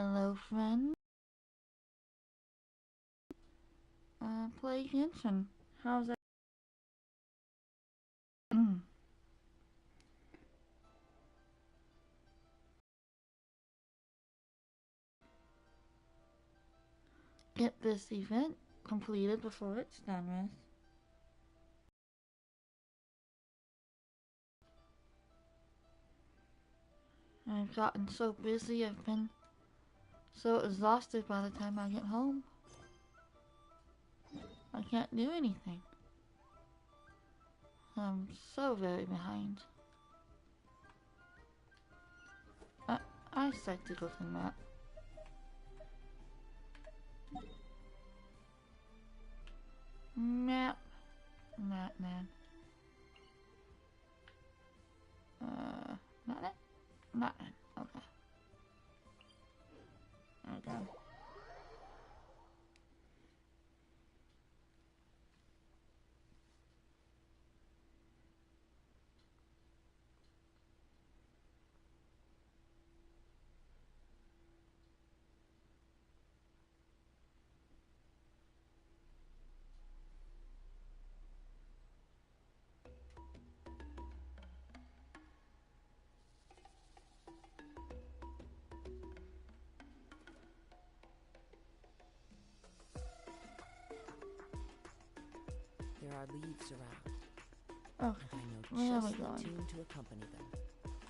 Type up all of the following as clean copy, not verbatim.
Hello, friend. Play Genshin. How's that? Get this event completed before it's done with. I've gotten so busy, I've been so exhausted by the time I get home. I can't do anything. I'm so very behind. I said to go to the map. Map. Map, man. Not it? Not it. Okay. There we go. There are leaves around. Okay. And I know Where are we just the going? tune to accompany them,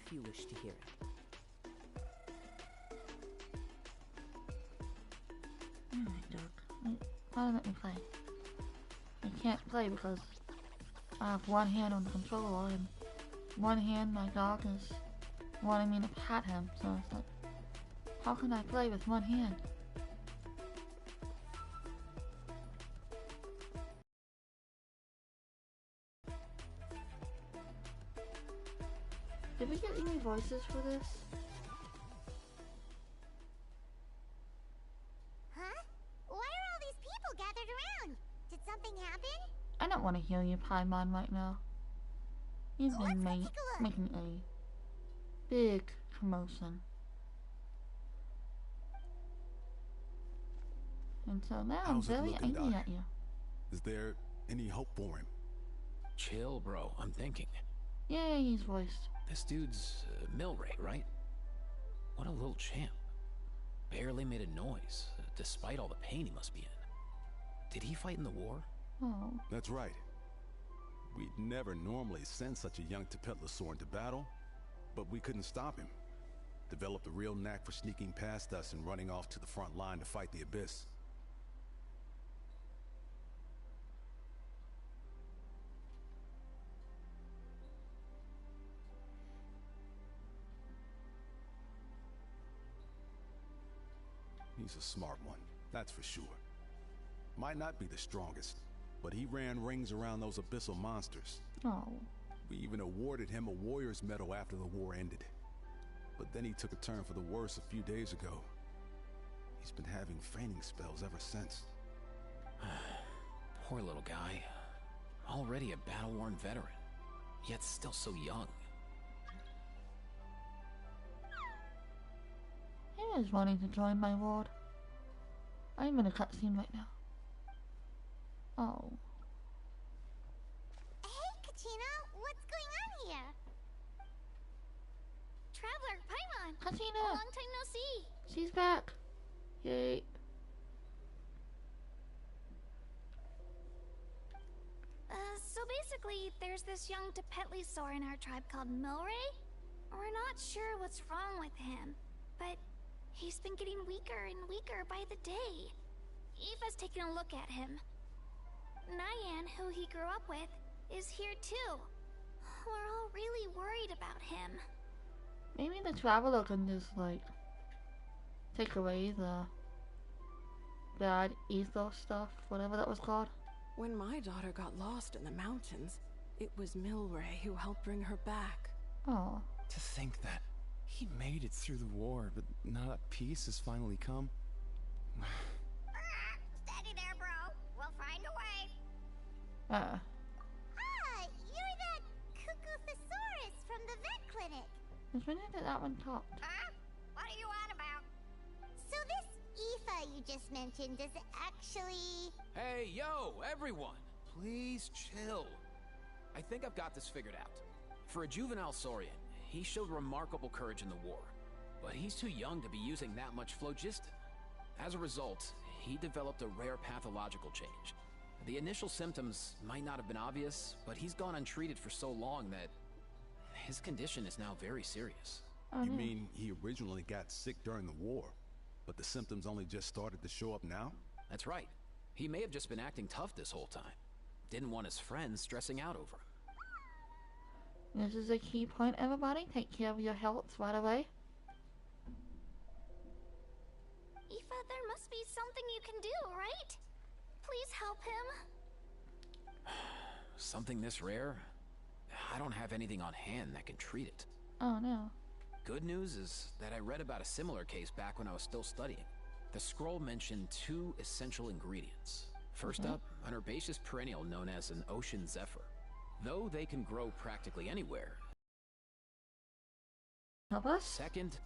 if you wish to hear it. Alright, Doc. Why let me play? I can't play because I have one hand on the controller and one hand my dog is wanting me to pat him, so it's like, how can I play with one hand? Did we get any voices for this? Huh? Why are all these people gathered around? Did something happen? I don't want to hear you, Paimon, right now. You've been Let's go take a look. making a big commotion. And so now I'm How's it very looking, angry Doc? at you. Is there any hope for him? Chill, bro. I'm thinking. Yay, he's voiced. This dude's Milray, right? What a little champ. Barely made a noise, despite all the pain he must be in. Did he fight in the war? Oh. That's right. We'd never normally send such a young Tepetlosaur into battle, but we couldn't stop him. Developed a real knack for sneaking past us and running off to the front line to fight the Abyss. He's a smart one, that's for sure. Might not be the strongest, but he ran rings around those abyssal monsters. Oh. We even awarded him a warrior's medal after the war ended. But then he took a turn for the worse a few days ago. He's been having fainting spells ever since. Poor little guy. Already a battle-worn veteran, yet still so young. He is wanting to join my ward. I'm in a cutscene right now. Oh. Hey, Katina, what's going on here? Traveler, Paimon! A Katina! long time no see. She's back! Yay. So basically, there's this young Tepetlosaur in our tribe called Milray. We're not sure what's wrong with him, but he's been getting weaker and weaker by the day. Eva's taken a look at him. Nyan, who he grew up with, is here too. We're all really worried about him. Maybe the traveler can just, like, take away the bad ethos stuff, whatever that was called. When my daughter got lost in the mountains, it was Milray who helped bring her back. Oh. To think that he made it through the war, but now that peace has finally come. Steady there, bro. We'll find a way. Ah, You're that Cuckoo-thesaurus from the vet clinic. it's funny that that one talked. Huh? What are you on about? Aoifa you just mentioned does it actually... Hey, yo, everyone! Please chill. I think I've got this figured out. For a juvenile Saurian, he showed remarkable courage in the war, but he's too young to be using that much phlogiston. As a result, he developed a rare pathological change. The initial symptoms might not have been obvious, but he's gone untreated for so long that his condition is now very serious. Oh, You no. mean he originally got sick during the war, but the symptoms only just started to show up now? That's right. He may have just been acting tough this whole time. Didn't want his friends stressing out over him. This is a key point, everybody. Take care of your health right away. Aoifa, there must be something you can do, right? Please help him. Something this rare? I don't have anything on hand that can treat it. Oh no. Good news is that I read about a similar case back when I was still studying. The scroll mentioned 2 essential ingredients. First up, an herbaceous perennial known as an ocean zephyr. Though they can grow practically anywhere. Help us? Second,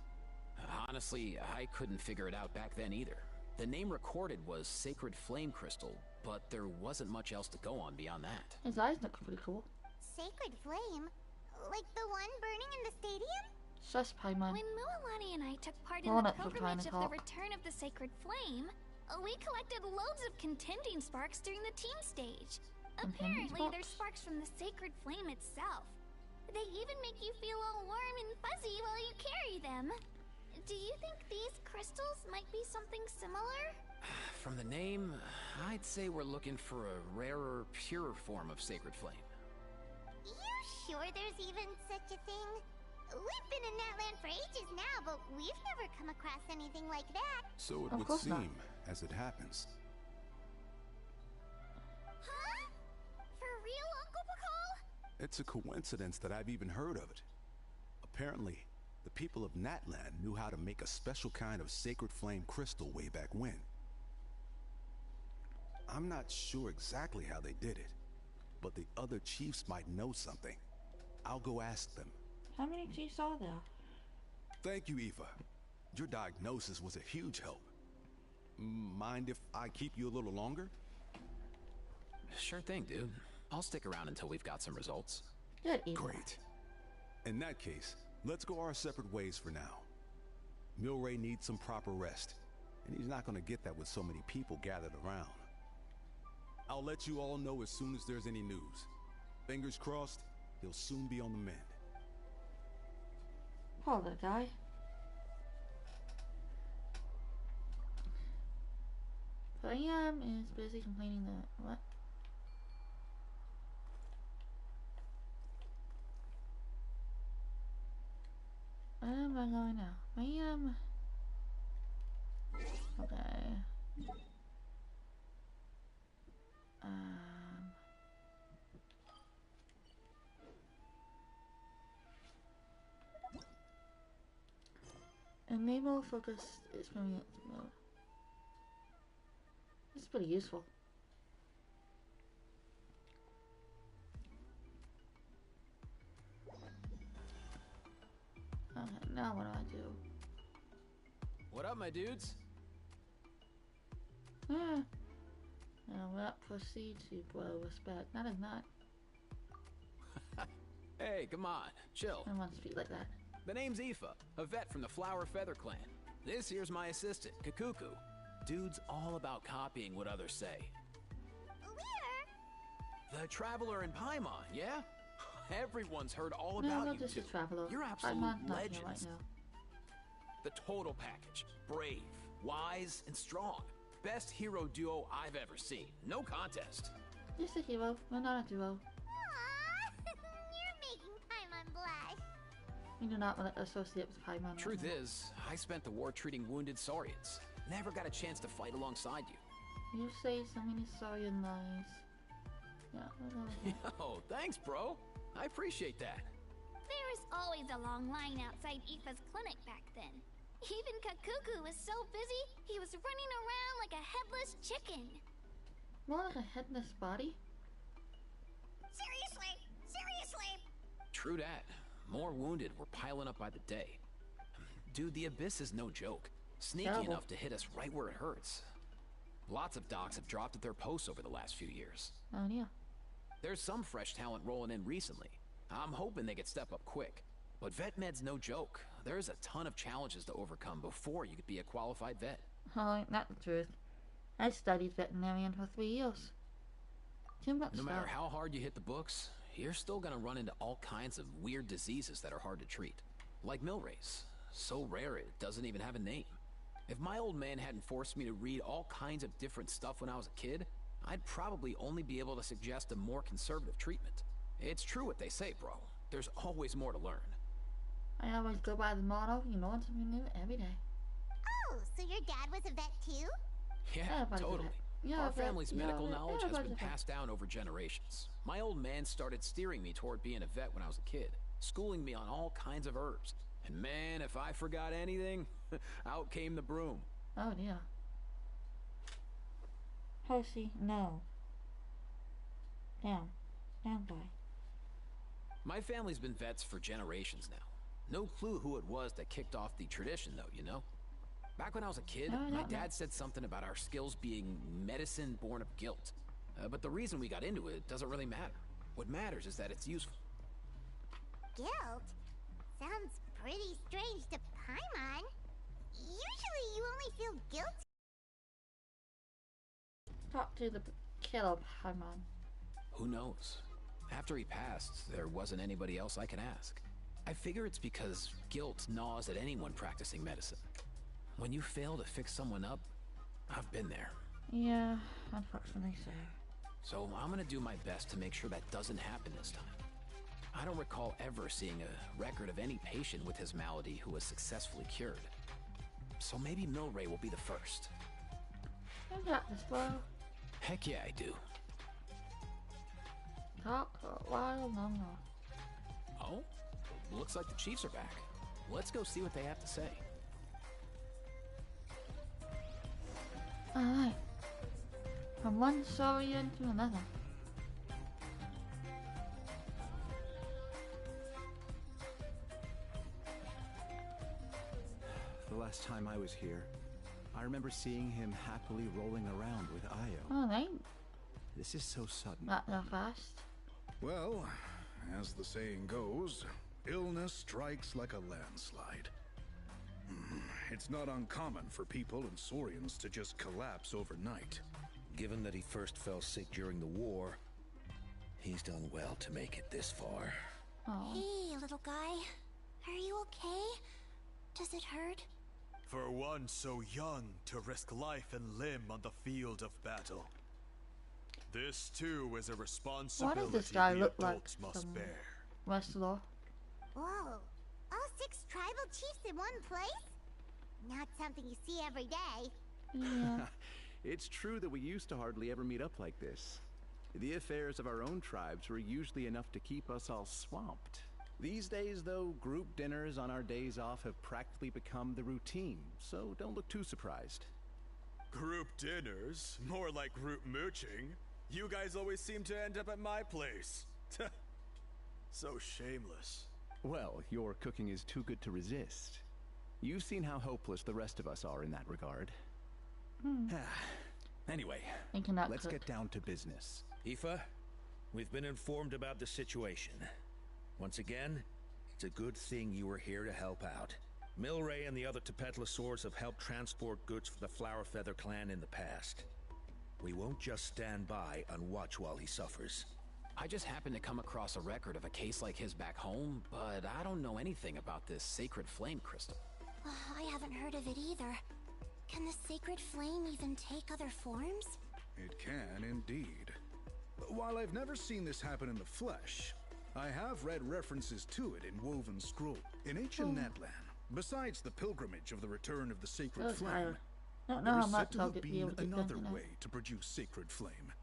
honestly, I couldn't figure it out back then either. The name recorded was Sacred Flame Crystal, but there wasn't much else to go on beyond that. His eyes look pretty cool. Sacred flame? Like the one burning in the stadium? Shush, Paimon. When Mualani and I took part in Walnuts the were trying pilgrimage to of the talk. Return of the Sacred Flame, we collected loads of contending sparks during the team stage. Contending Apparently, they're sparks? sparks from the Sacred Flame itself. They even make you feel all warm and fuzzy while you carry them. Do you think these crystals might be something similar? From the name, I'd say we're looking for a rarer, purer form of Sacred Flame. You sure there's even such a thing? We've been in that land for ages now, but we've never come across anything like that. So it Of would course not. seem, as it happens. Huh? For real, Uncle Pakal? It's a coincidence that I've even heard of it. Apparently, the people of Natland knew how to make a special kind of sacred flame crystal way back when. I'm not sure exactly how they did it, but the other chiefs might know something. I'll go ask them. How many chiefs are there? Thank you, Aoifa. Your diagnosis was a huge help. Mind if I keep you a little longer? Sure thing, dude. I'll stick around until we've got some results. Good evening. Great. In that case, let's go our separate ways for now. Milray needs some proper rest, and he's not going to get that with so many people gathered around. I'll let you all know as soon as there's any news. Fingers crossed, he'll soon be on the mend. Poor little guy. Priam is busy complaining that what? Where am I going now? Priam. Okay. Enable focus experience mode. This is pretty useful. Okay, now what do I do? What up, my dudes? Ah. Now what proceed to blow respect. That is not. Hey, come on, chill. I don't want to speak like that. The name's Aoifa, a vet from the Flower Feather Clan. This here's my assistant, Kakuku. Dude's all about copying what others say. Where? The Traveler in Paimon, yeah? Everyone's heard all No, about not you just two. a traveler. You're I'm absolute not here right legends. now. The total package. Brave, wise, and strong. Best hero duo I've ever seen. No contest. Just a hero. We're not a duo. Aww, you're making Paimon blush. We do not want to associate with Paimon. Truth right now. is, I spent the war treating wounded Saurians. Never got a chance to fight alongside you. You say so many sorry and lies. Yeah, we're going with that. Yo, thanks, bro. I appreciate that. There was always a long line outside Aoife's clinic back then. Even Kakuku was so busy, he was running around like a headless chicken. More like a headless body. Seriously? Seriously? True that. More wounded were piling up by the day. Dude, the Abyss is no joke. Sneaky Terrible. enough to hit us right where it hurts. Lots of docs have dropped at their posts over the last few years. Oh yeah. There's some fresh talent rolling in recently. I'm hoping they could step up quick. But vet med's no joke. There's a ton of challenges to overcome before you could be a qualified vet. Oh, ain't that the truth? I studied veterinarian for 3 years. Too much No stuff. matter how hard you hit the books, you're still gonna run into all kinds of weird diseases that are hard to treat. Like Milray's. So rare it doesn't even have a name. If my old man hadn't forced me to read all kinds of different stuff when I was a kid, I'd probably only be able to suggest a more conservative treatment. It's true what they say, bro. There's always more to learn. I always go by the motto, you learn something new every day. Oh, so your dad was a vet too? Yeah, Everybody's a totally. vet. Yeah, Our vet. family's Yeah, medical vet. knowledge has Everybody's been a vet. passed down over generations. My old man started steering me toward being a vet when I was a kid, schooling me on all kinds of herbs. And man, if I forgot anything, out came the broom. Oh dear. Percy, no. Down. Down, boy. My family's been vets for generations now. No clue who it was that kicked off the tradition, though, you know? Back when I was a kid, No, I my don't know. dad said something about our skills being medicine born of guilt. But the reason we got into it doesn't really matter. What matters is that it's useful. Guilt? Sounds pretty strange to Paimon. Usually you only feel guilty. Talk to the killer, Paimon. Who knows? After he passed, there wasn't anybody else I could ask. I figure it's because guilt gnaws at anyone practicing medicine. When you fail to fix someone up, I've been there. Yeah, unfortunately so. So I'm gonna do my best to make sure that doesn't happen this time. I don't recall ever seeing a record of any patient with his malady who was successfully cured. So maybe Milray will be the first. You got this, bro. Heck yeah, I do. Talk for a while longer. Oh? Looks like the Chiefs are back. Let's go see what they have to say. Alright. From one Saurian to another. The last time I was here, I remember seeing him happily rolling around with Io. Oh, they ain't This is so sudden. not that fast. Well, as the saying goes, illness strikes like a landslide. It's not uncommon for people and Saurians to just collapse overnight. Given that he first fell sick during the war, he's done well to make it this far. Oh. Hey, little guy. Are you okay? Does it hurt? For one so young to risk life and limb on the field of battle. This too is a responsibility guy the look like? adults must Some bear. wrestler. Whoa. All 6 tribal chiefs in one place? Not something you see every day. Yeah. It's true that we used to hardly ever meet up like this. The affairs of our own tribes were usually enough to keep us all swamped. These days, though, group dinners on our days off have practically become the routine, so don't look too surprised. Group dinners? More like group mooching. You guys always seem to end up at my place. So shameless. Well, your cooking is too good to resist. You've seen how hopeless the rest of us are in that regard. Anyway, They cannot let's cook. get down to business. Aoife, we've been informed about the situation. Once again, it's a good thing you were here to help out. Milray and the other Tepetlosaurs have helped transport goods for the Flower Feather clan in the past. We won't just stand by and watch while he suffers. I just happened to come across a record of a case like his back home, but I don't know anything about this sacred flame crystal. I haven't heard of it either. Can the sacred flame even take other forms? It can indeed. While I've never seen this happen in the flesh, I have read references to it in woven scroll. In ancient Netland, besides the pilgrimage of the return of the sacred Those flame, are- don't there know how is much said to I'll have be been able to get another done tonight. way to produce sacred flame,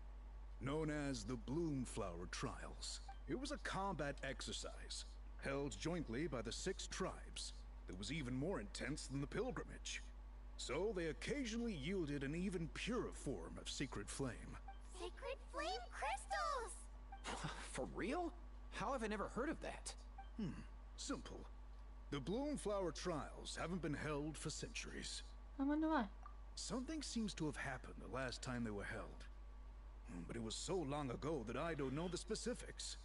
known as the Bloomflower Trials. It was a combat exercise held jointly by the 6 tribes that was even more intense than the pilgrimage. So they occasionally yielded an even purer form of sacred flame. Sacred flame crystals! For real? How have I never heard of that? Simple. The Bloomflower Trials haven't been held for centuries. I wonder why. Something seems to have happened the last time they were held. But it was so long ago that I don't know the specifics.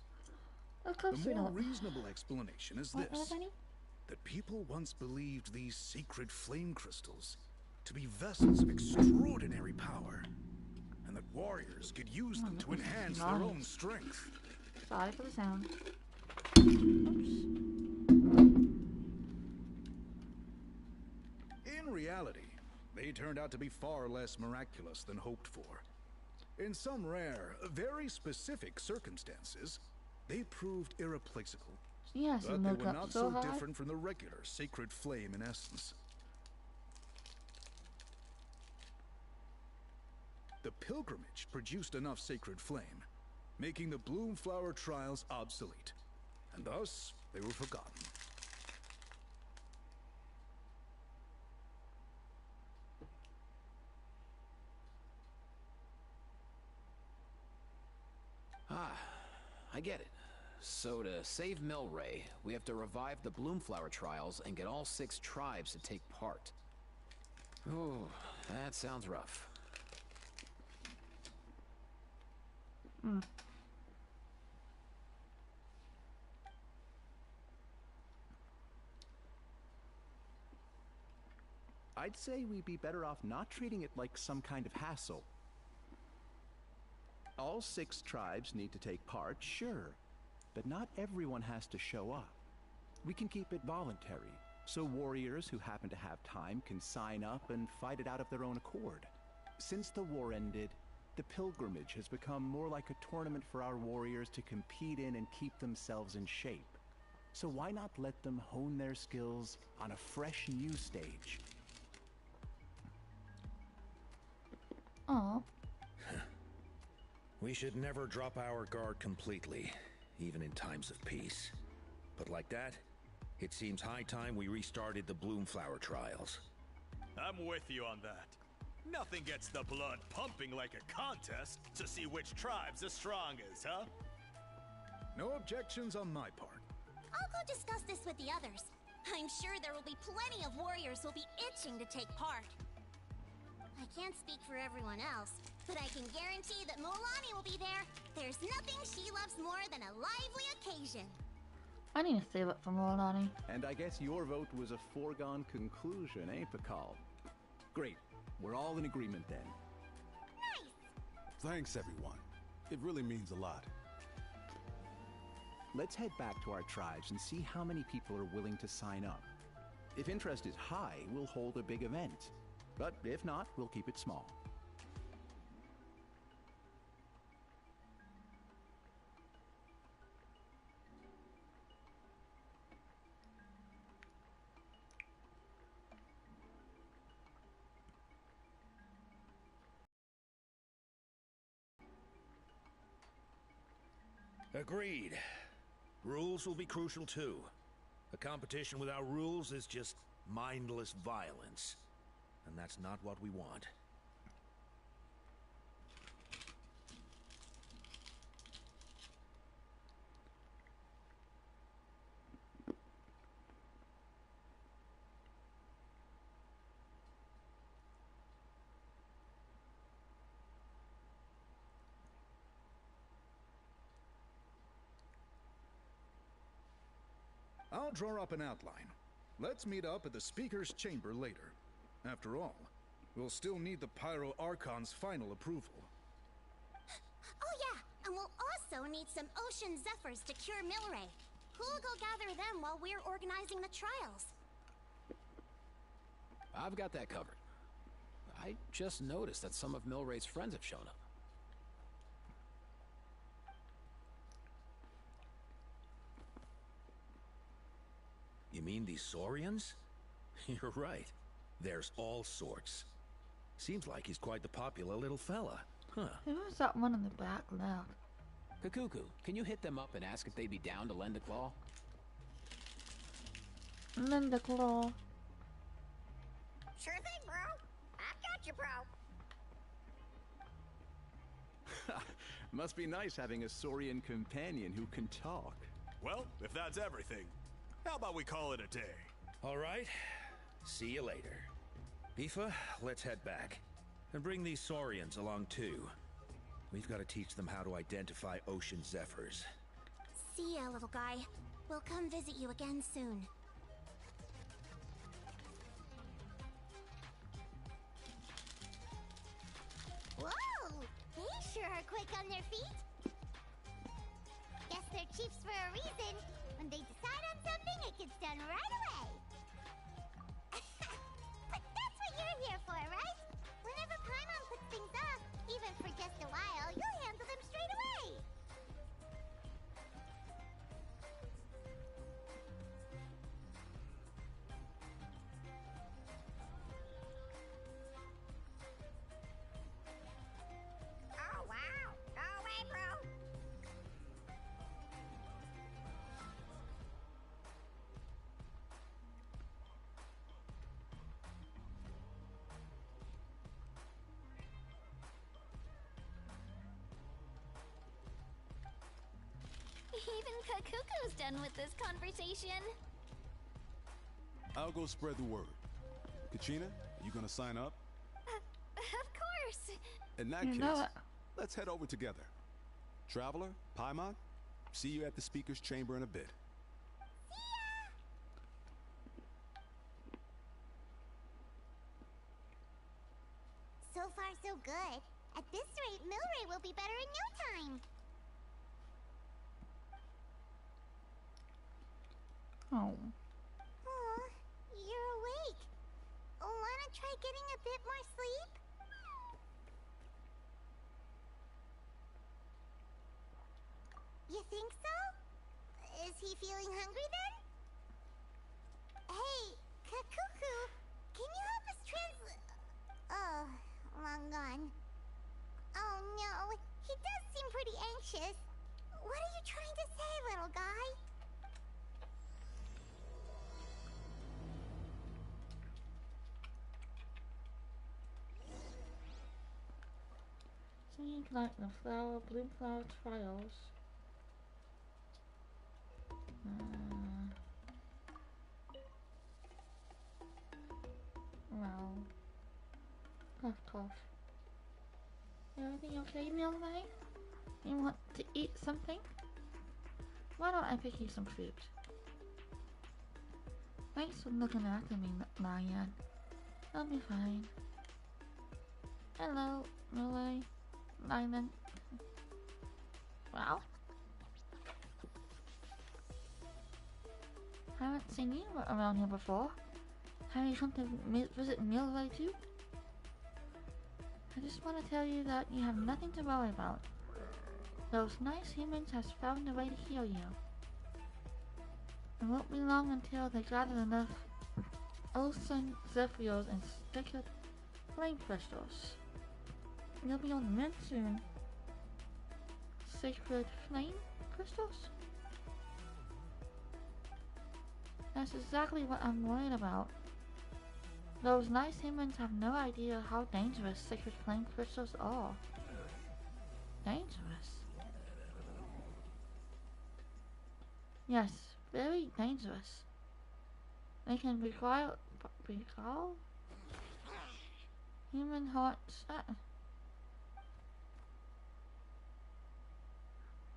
Of course The we more don't. reasonable explanation is What, this. bunny? That people once believed these sacred flame crystals to be vessels of extraordinary power, and that warriors could use them to enhance their own strength. Sorry for the sound. Oops. In reality, they turned out to be far less miraculous than hoped for. In some rare, very specific circumstances, they proved irreplaceable. Yes, But you they look were up not so so high. different from the regular sacred flame in essence. The pilgrimage produced enough sacred flame, making the Bloomflower trials obsolete, and thus they were forgotten. Ah, I get it. So to save Milray, we have to revive the Bloomflower trials and get all 6 tribes to take part. Ooh, that sounds rough. I'd say we'd be better off not treating it like some kind of hassle. All 6 tribes need to take part, sure, but not everyone has to show up. We can keep it voluntary, so warriors who happen to have time can sign up and fight it out of their own accord. Since the war ended, the pilgrimage has become more like a tournament for our warriors to compete in and keep themselves in shape. So why not let them hone their skills on a fresh new stage? Oh. We should never drop our guard completely, even in times of peace. But like that, it seems high time we restarted the Bloomflower trials. I'm with you on that. Nothing gets the blood pumping like a contest to see which tribe's the strongest, huh? No objections on my part. I'll go discuss this with the others. I'm sure there will be plenty of warriors who'll be itching to take part. I can't speak for everyone else, but I can guarantee that Molani will be there. There's nothing she loves more than a lively occasion. I need to save up for more, Lonnie. And I guess your vote was a foregone conclusion, eh, Pakal? Great. We're all in agreement then. Nice! Thanks, everyone. It really means a lot. Let's head back to our tribes and see how many people are willing to sign up. If interest is high, we'll hold a big event. But if not, we'll keep it small. Agreed. Rules will be crucial too. A competition without rules is just mindless violence. And that's not what we want. I'll draw up an outline. Let's meet up at the Speaker's Chamber later. After all, we'll still need the Pyro Archon's final approval. Oh yeah, and we'll also need some Ocean Zephyrs to cure Milray. Who'll go gather them while we're organizing the trials? I've got that covered. I just noticed that some of Milray's friends have shown up. You mean these Saurians? You're right. There's all sorts. Seems like he's quite the popular little fella. Huh. Who's that one in the back left? Kakuku, can you hit them up and ask if they'd be down to lend a claw? Linda Claw. Sure thing, bro. I've got you, bro. Must be nice having a Saurian companion who can talk. Well, if that's everything, how about we call it a day? All right. See you later. Aoife, let's head back. And bring these Saurians along too. We've got to teach them how to identify ocean zephyrs. See ya, little guy. We'll come visit you again soon. Whoa! They sure are quick on their feet. Guess they're chiefs for a reason. When they decide on something, it gets done right away. But that's what you're here for, right? Whenever Paimon puts things off, even for just a while, you'll handle them straight away. Oh, wow. Go away, bro. Even Kakuku's done with this conversation. I'll go spread the word. Kachina, you gonna sign up? Of course. In that You case, know it. let's head over together. Traveler, Paimon, see you at the speaker's chamber in a bit. So far, so good. At this rate, Milray will be better in no time. Oh. Aw, you're awake. Wanna try getting a bit more sleep? You think so? Is he feeling hungry then? Hey, Kakuku, can you help us Oh, long gone. Oh no, he does seem pretty anxious. What are you trying to say, little guy? Seems like the bloom flower trials. Well, cough, cough. Everything okay, Milray? You want to eat something? Why don't I pick you some fruit? Thanks for looking after me, Lion. I'll be fine. Hello, Milray. Lion. Well? Haven't seen you around here before. Have you come to visit Milray too? I just want to tell you that you have nothing to worry about. Those nice humans have found a way to heal you. It won't be long until they gather enough ocean zephyrs and sacred flame crystals. You'll be on the mend soon. Sacred flame crystals? That's exactly what I'm worried about. Those nice humans have no idea how dangerous sacred flame crystals are. Dangerous? Yes, very dangerous. They can recall human hearts.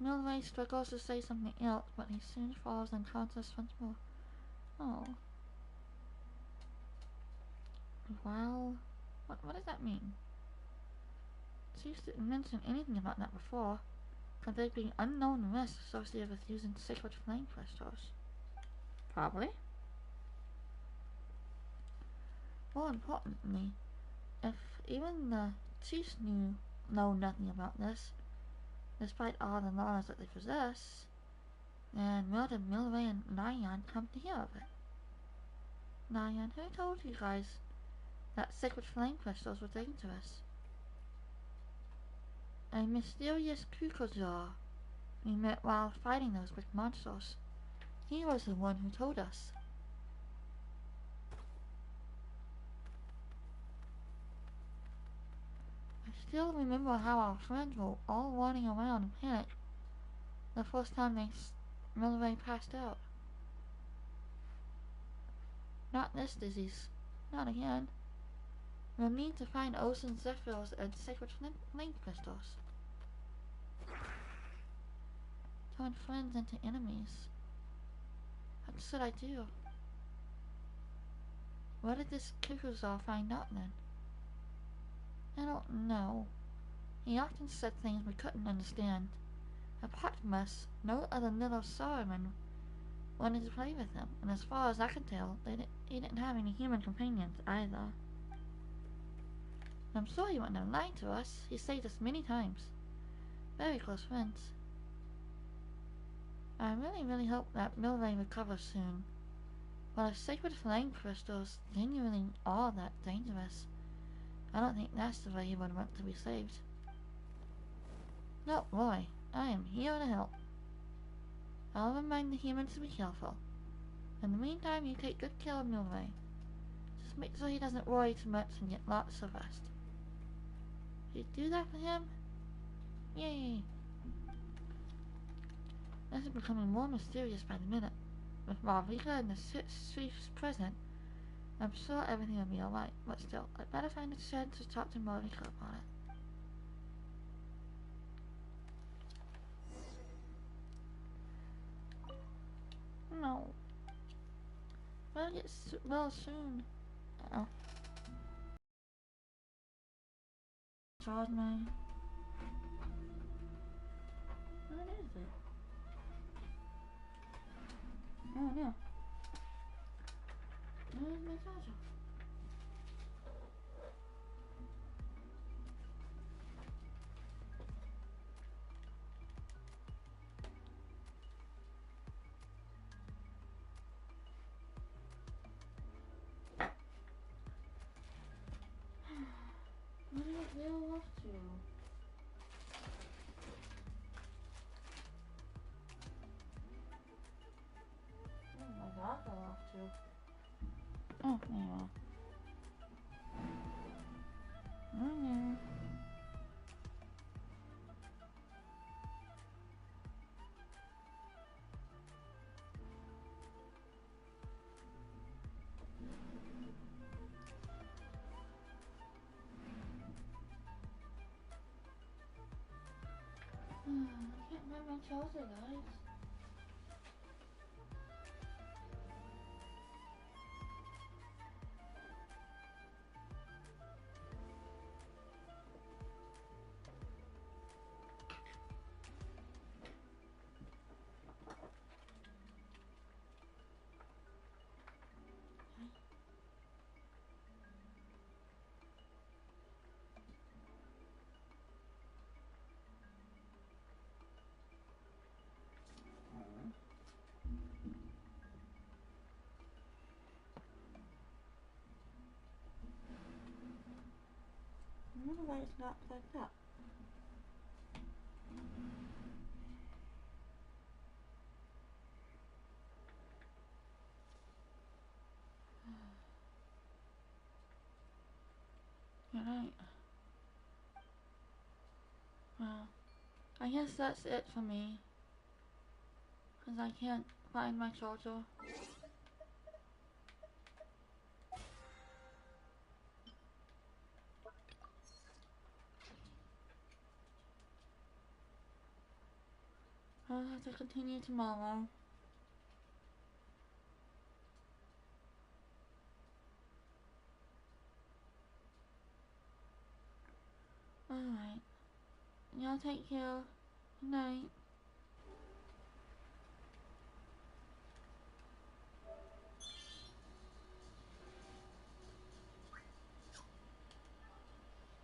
Milray struggles to say something else, but he soon falls unconscious once more. Oh. Well, what does that mean? Chief didn't mention anything about that before. Could there be unknown risks associated with using sacred flame crystals? Probably. More importantly, if even the chiefs know nothing about this, despite all the knowledge that they possess, then where did Milray and Nyan come to hear of it? Nyan, who told you guys that sacred flame crystals were dangerous? A mysterious Kukojar we met while fighting those big monsters. He was the one who told us. I still remember how our friends were all running around in panic the first time Milray passed out. Not this disease. Not again. We'll need to find ocean zephyrs and sacred flame crystals. Turn friends into enemies. What should I do? What did this Kikuzawa find out then? I don't know. He often said things we couldn't understand. Apart from us, no other little Saruman wanted to play with him, and as far as I can tell, he didn't have any human companions either. I'm sure he wouldn't have lied to us. He saved us many times. Very close friends. I really hope that Milray recovers soon. But if sacred flame crystals genuinely are that dangerous, I don't think that's the way he would want to be saved. Don't worry, I am here to help. I'll remind the humans to be careful. In the meantime, you take good care of Milray. Just make sure he doesn't worry too much and get lots of rest. You do that for him? Yay! This is becoming more mysterious by the minute. With Marvika and the chiefs present, I'm sure everything will be alright, but still, I'd better find a chance to talk to Marvika about it. No. Better get well soon. Uh-oh. Charge my... What is it? Oh no. Where's my charger? What did it wheel off to? Oh my god, I fell off to. Oh, there you are. Oh no. I can't find my charger, guys. I wonder why it's not plugged up. Alright. Well, I guess that's it for me. Because I can't find my charger. I'll have to continue tomorrow. Alright. Y'all take care. Good night.